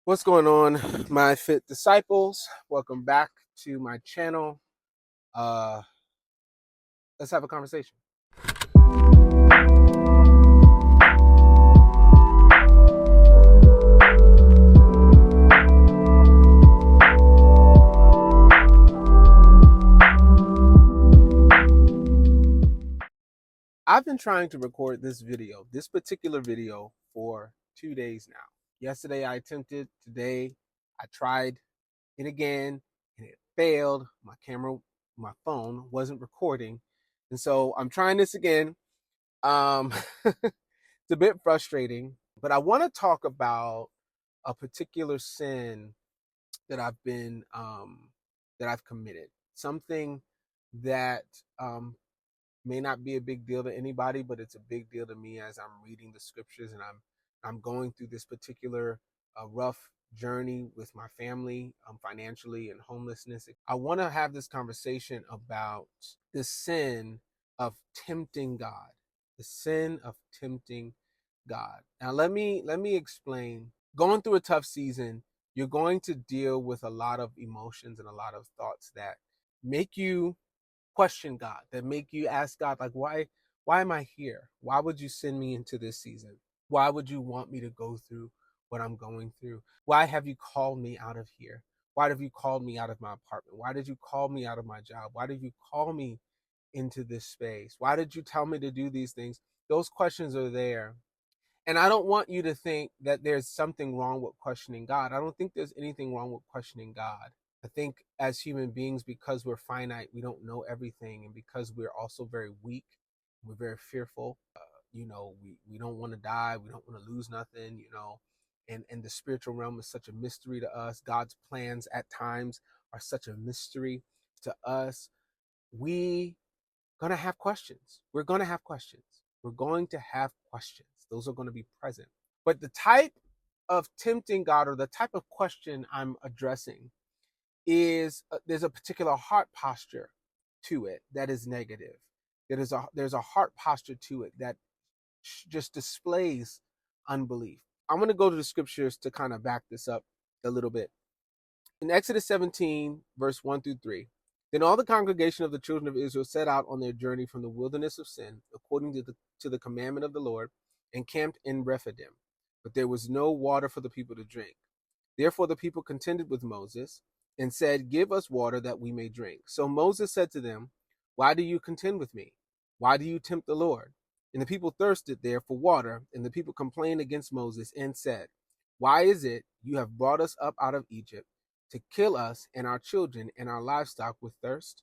What's going on, my fit disciples? Welcome back to my channel. Let's have a conversation. I've been trying to record this particular video, for 2 days now. Yesterday I attempted, today I tried it again and it failed. My phone wasn't recording. And so I'm trying this again. It's a bit frustrating, but I want to talk about a particular sin that I've committed. Something that may not be a big deal to anybody, but it's a big deal to me as I'm reading the scriptures and I'm going through this particular rough journey with my family, financially, and homelessness. I want to have this conversation about the sin of tempting God. The sin of tempting God. Now let me explain. Going through a tough season, you're going to deal with a lot of emotions and a lot of thoughts that make you question God, that make you ask God, like, why am I here? Why would you send me into this season? Why would you want me to go through what I'm going through? Why have you called me out of here? Why have you called me out of my apartment? Why did you call me out of my job? Why did you call me into this space? Why did you tell me to do these things? Those questions are there. And I don't want you to think that there's something wrong with questioning God. I don't think there's anything wrong with questioning God. I think as human beings, because we're finite, we don't know everything. And because we're also very weak, we're very fearful. We don't want to die. We don't want to lose nothing, and the spiritual realm is such a mystery to us. God's plans at times are such a mystery to us. We're going to have questions. We're going to have questions. We're going to have questions. Those are going to be present. But the type of tempting God, or the type of question I'm addressing, is there's a particular heart posture to it that is negative. There's a heart posture to it that just displays unbelief. I'm going to go to the scriptures to kind of back this up a little bit. In Exodus 17, verse 1 through 3, then all the congregation of the children of Israel set out on their journey from the wilderness of Sin, according to the commandment of the Lord, and camped in Rephidim. But there was no water for the people to drink. Therefore the people contended with Moses and said, give us water that we may drink. So Moses said to them, why do you contend with me? Why do you tempt the Lord? And the people thirsted there for water, and the people complained against Moses and said, why is it you have brought us up out of Egypt to kill us and our children and our livestock with thirst?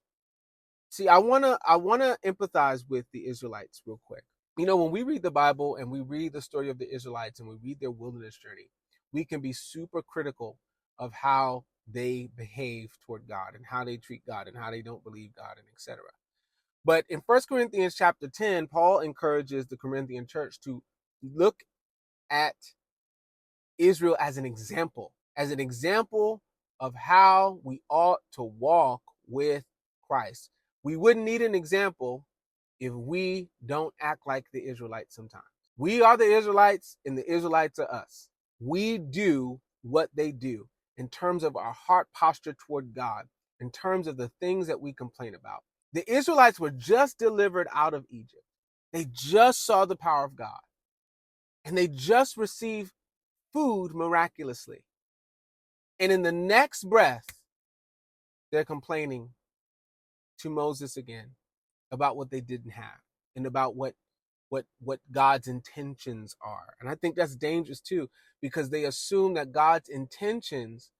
See, I wanna empathize with the Israelites real quick. When we read the Bible and we read the story of the Israelites and we read their wilderness journey, we can be super critical of how they behave toward God and how they treat God and how they don't believe God, and etc. But in 1 Corinthians chapter 10, Paul encourages the Corinthian church to look at Israel as an example of how we ought to walk with Christ. We wouldn't need an example if we don't act like the Israelites sometimes. We are the Israelites and the Israelites are us. We do what they do in terms of our heart posture toward God, in terms of the things that we complain about. The Israelites were just delivered out of Egypt. They just saw the power of God, and they just received food miraculously. And in the next breath, they're complaining to Moses again about what they didn't have and about what God's intentions are. And I think that's dangerous too, because they assume that God's intentions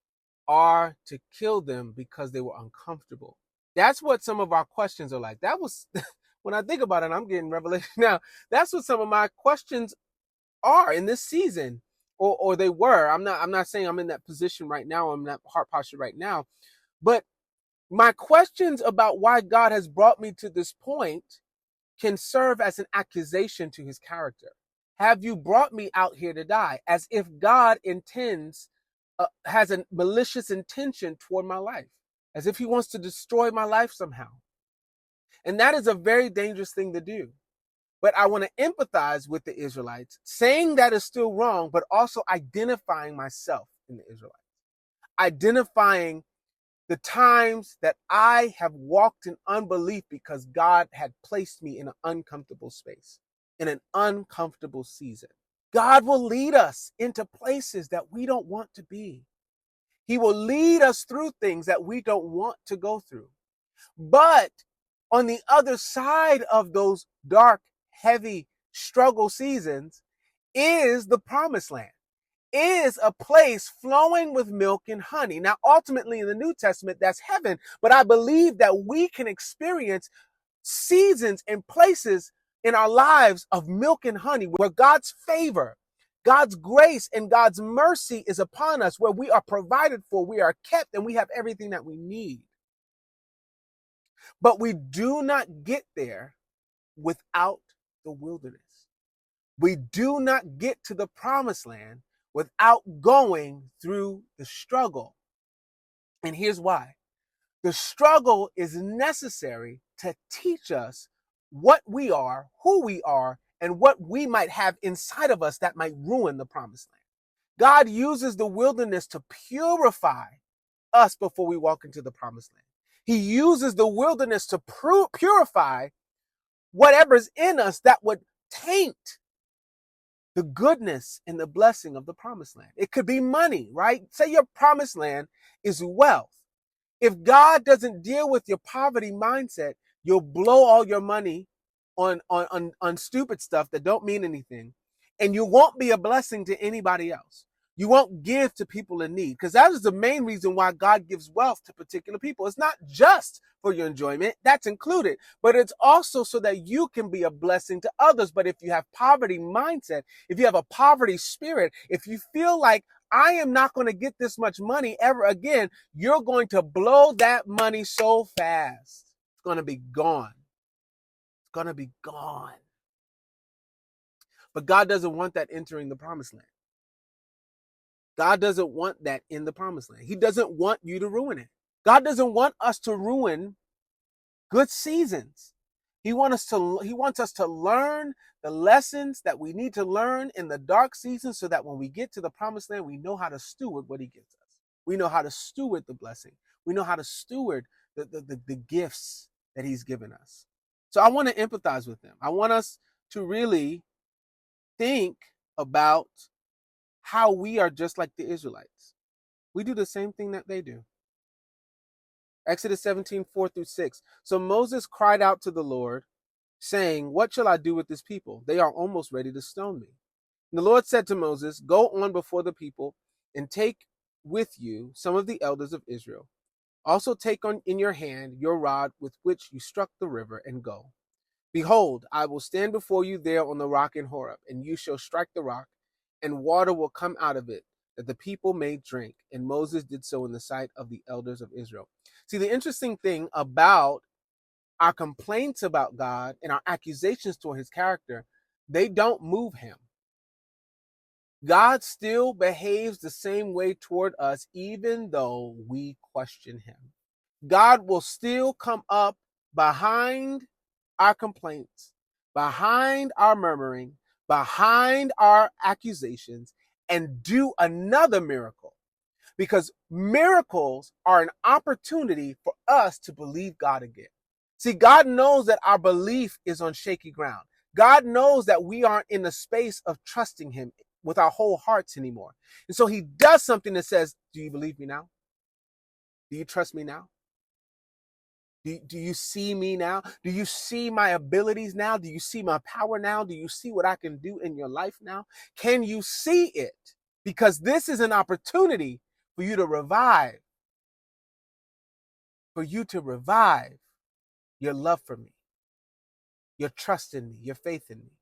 are to kill them because they were uncomfortable. That's what some of our questions are like. That was, when I think about it, I'm getting revelation now. That's what some of my questions are in this season, or they were. I'm not saying I'm in that position right now. I'm in that heart posture right now. But my questions about why God has brought me to this point can serve as an accusation to his character. Have you brought me out here to die? As if God has a malicious intention toward my life, as if he wants to destroy my life somehow. And that is a very dangerous thing to do. But I want to empathize with the Israelites, saying that is still wrong, but also identifying myself. in the Israelites, identifying the times that I have walked in unbelief because God had placed me in an uncomfortable space, in an uncomfortable season. God will lead us into places that we don't want to be. He will lead us through things that we don't want to go through. But on the other side of those dark, heavy struggle seasons is the promised land, is a place flowing with milk and honey. Now, ultimately in the New Testament, that's heaven. But I believe that we can experience seasons and places in our lives of milk and honey where God's favor, God's grace, and God's mercy is upon us, where we are provided for, we are kept, and we have everything that we need. But we do not get there without the wilderness. We do not get to the promised land without going through the struggle. And here's why. The struggle is necessary to teach us what we are, who we are, and what we might have inside of us that might ruin the promised land. God uses the wilderness to purify us before we walk into the promised land. He uses the wilderness to purify whatever's in us that would taint the goodness and the blessing of the promised land. It could be money, right? Say your promised land is wealth. If God doesn't deal with your poverty mindset, you'll blow all your money on stupid stuff that don't mean anything. And you won't be a blessing to anybody else. You won't give to people in need, because that is the main reason why God gives wealth to particular people. It's not just for your enjoyment, that's included, but it's also so that you can be a blessing to others. But if you have poverty mindset, if you have a poverty spirit, if you feel like I am not going to get this much money ever again, you're going to blow that money so fast. It's going to be gone. It's going to be gone. But God doesn't want that entering the promised land. God doesn't want that in the promised land. He doesn't want you to ruin it. God doesn't want us to ruin good seasons. He wants us to learn the lessons that we need to learn in the dark seasons, so that when we get to the promised land, we know how to steward what he gives us. We know how to steward the blessing. We know how to steward the gifts that he's given us. So I want to empathize with them. I want us to really think about how we are just like the Israelites. We do the same thing that they do. Exodus 17:4-6. So Moses cried out to the Lord, saying, "What shall I do with this people? They are almost ready to stone me." And the Lord said to Moses, "Go on before the people and take with you some of the elders of Israel. Also take in your hand your rod with which you struck the river, and go. Behold, I will stand before you there on the rock in Horeb, and you shall strike the rock, and water will come out of it, that the people may drink." And Moses did so in the sight of the elders of Israel. See, the interesting thing about our complaints about God and our accusations toward his character, they don't move him. God still behaves the same way toward us, even though we question him. God will still come up behind our complaints, behind our murmuring, behind our accusations, and do another miracle. Because miracles are an opportunity for us to believe God again. See, God knows that our belief is on shaky ground. God knows that we aren't in the space of trusting him with our whole hearts anymore. And so he does something that says, do you believe me now? Do you trust me now? Do you see me now? Do you see my abilities now? Do you see my power now? Do you see what I can do in your life now? Can you see it? Because this is an opportunity for you to revive, your love for me, your trust in me, your faith in me.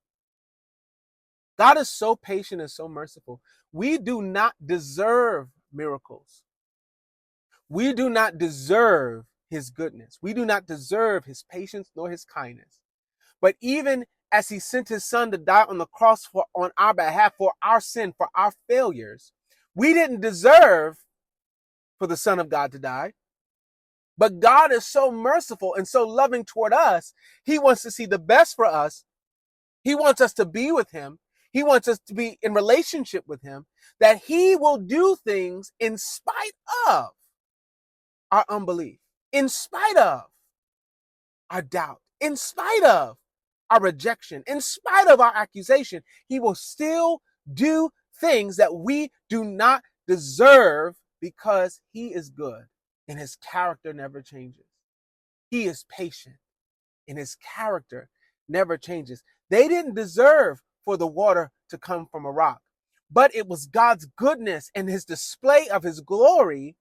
God is so patient and so merciful. We do not deserve miracles. We do not deserve his goodness. We do not deserve his patience nor his kindness. But even as he sent his son to die on the cross on our behalf, for our sin, for our failures, we didn't deserve for the Son of God to die. But God is so merciful and so loving toward us. He wants to see the best for us. He wants us to be with him. He wants us to be in relationship with him, that he will do things in spite of our unbelief, in spite of our doubt, in spite of our rejection, in spite of our accusation. He will still do things that we do not deserve because he is good and his character never changes. He is patient and his character never changes. They didn't deserve for the water to come from a rock, but it was God's goodness and his display of his glory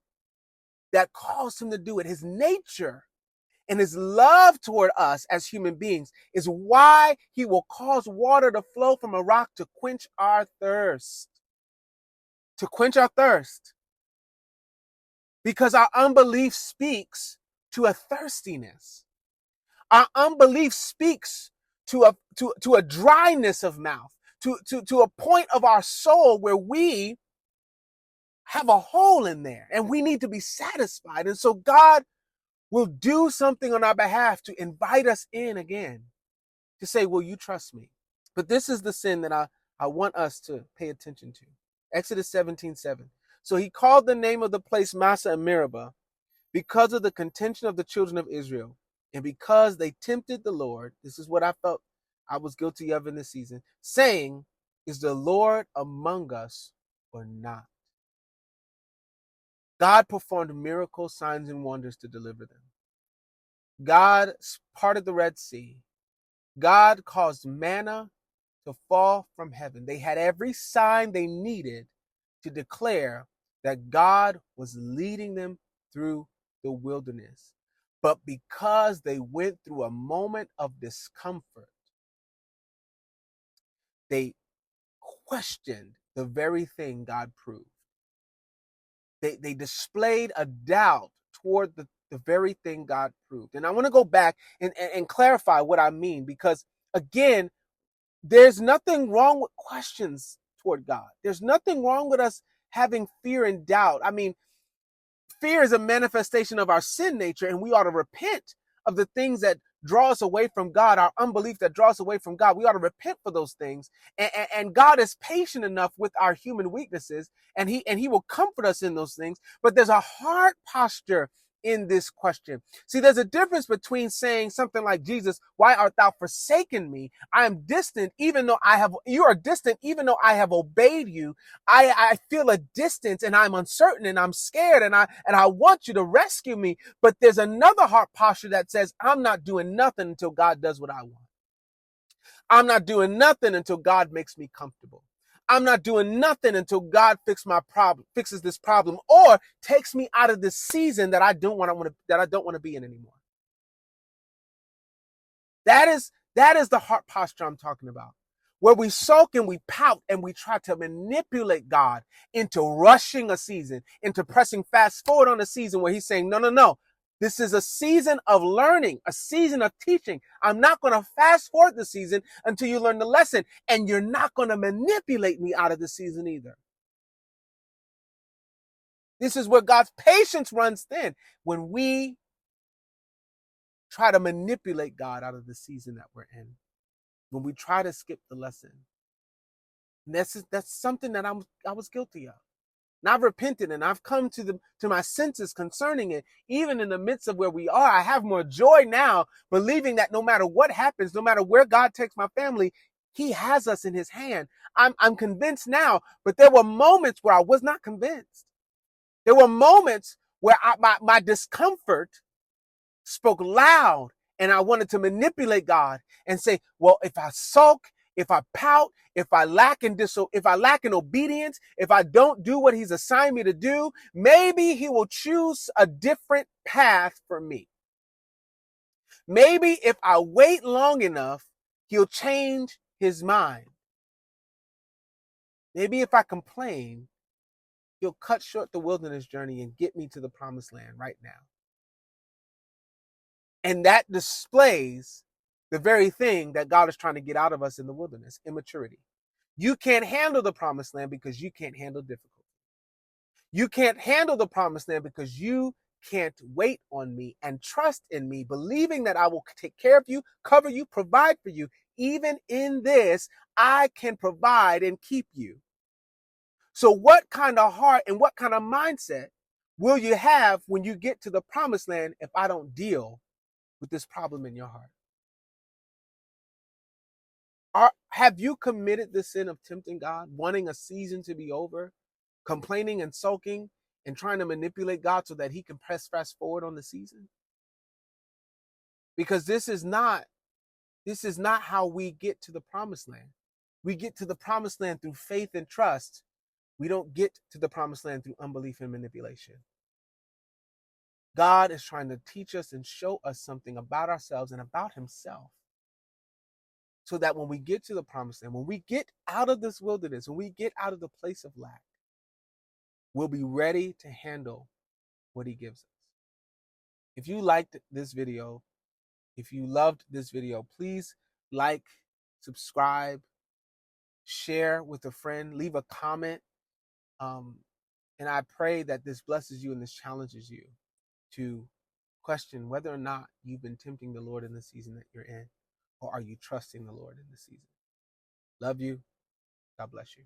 that caused him to do it. His nature and his love toward us as human beings is why he will cause water to flow from a rock to quench our thirst. To quench our thirst. Because our unbelief speaks to a thirstiness. Our unbelief speaks to a dryness of mouth, to a point of our soul where we have a hole in there and we need to be satisfied. And so God will do something on our behalf to invite us in again, to say, will you trust me? But this is the sin that I want us to pay attention to. Exodus 17:7. So he called the name of the place Massa and Meribah because of the contention of the children of Israel, and because they tempted the Lord. This is what I felt I was guilty of in this season, saying, is the Lord among us or not? God performed miracles, signs, and wonders to deliver them. God parted the Red Sea. God caused manna to fall from heaven. They had every sign they needed to declare that God was leading them through the wilderness. But because they went through a moment of discomfort, they questioned the very thing God proved. They displayed a doubt toward the very thing God proved. And I want to go back and clarify what I mean, because again, there's nothing wrong with questions toward God. There's nothing wrong with us having fear and doubt. I mean, fear is a manifestation of our sin nature, and we ought to repent of the things that draw us away from God, our unbelief that draws us away from God. We ought to repent for those things. And God is patient enough with our human weaknesses, and he will comfort us in those things. But there's a heart posture in this question. See, there's a difference between saying something like, Jesus, why art thou forsaken me? I am distant, even though you are distant, even though I have obeyed you. I feel a distance, and I'm uncertain, and I'm scared, and I want you to rescue me. But there's another heart posture that says, I'm not doing nothing until God does what I want. I'm not doing nothing until God makes me comfortable. I'm not doing nothing until God fixes this problem, or takes me out of this season that I don't want to be in anymore. That is the heart posture I'm talking about, where we sulk and we pout and we try to manipulate God into rushing a season, into pressing fast forward on a season where he's saying, no. This is a season of learning, a season of teaching. I'm not going to fast forward the season until you learn the lesson, and you're not going to manipulate me out of the season either. This is where God's patience runs thin, when we try to manipulate God out of the season that we're in, when we try to skip the lesson. And that's something that I was guilty of. And I've repented, and I've come to my senses concerning it. Even in the midst of where we are, I have more joy now, believing that no matter what happens, no matter where God takes my family, he has us in his hand. I'm convinced now, but there were moments where I was not convinced. There were moments where my discomfort spoke loud, and I wanted to manipulate God and say, well, if I sulk, if I pout, if I lack in obedience, if I don't do what he's assigned me to do, maybe he will choose a different path for me. Maybe if I wait long enough, he'll change his mind. Maybe if I complain, he'll cut short the wilderness journey and get me to the promised land right now. And that displays the very thing that God is trying to get out of us in the wilderness: immaturity. You can't handle the promised land because you can't handle difficulty. You can't handle the promised land because you can't wait on me and trust in me, believing that I will take care of you, cover you, provide for you, even in this, I can provide and keep you. So what kind of heart and what kind of mindset will you have when you get to the promised land if I don't deal with this problem in your heart? Have you committed the sin of tempting God, wanting a season to be over, complaining and sulking, and trying to manipulate God so that he can press fast forward on the season? Because this is not how we get to the promised land. We get to the promised land through faith and trust. We don't get to the promised land through unbelief and manipulation. God is trying to teach us and show us something about ourselves and about himself, so that when we get to the promised land, when we get out of this wilderness, when we get out of the place of lack, we'll be ready to handle what he gives us. If you liked this video, if you loved this video, please like, subscribe, share with a friend, leave a comment. And I pray that this blesses you and this challenges you to question whether or not you've been tempting the Lord in the season that you're in, or are you trusting the Lord in the season. Love you. God bless you.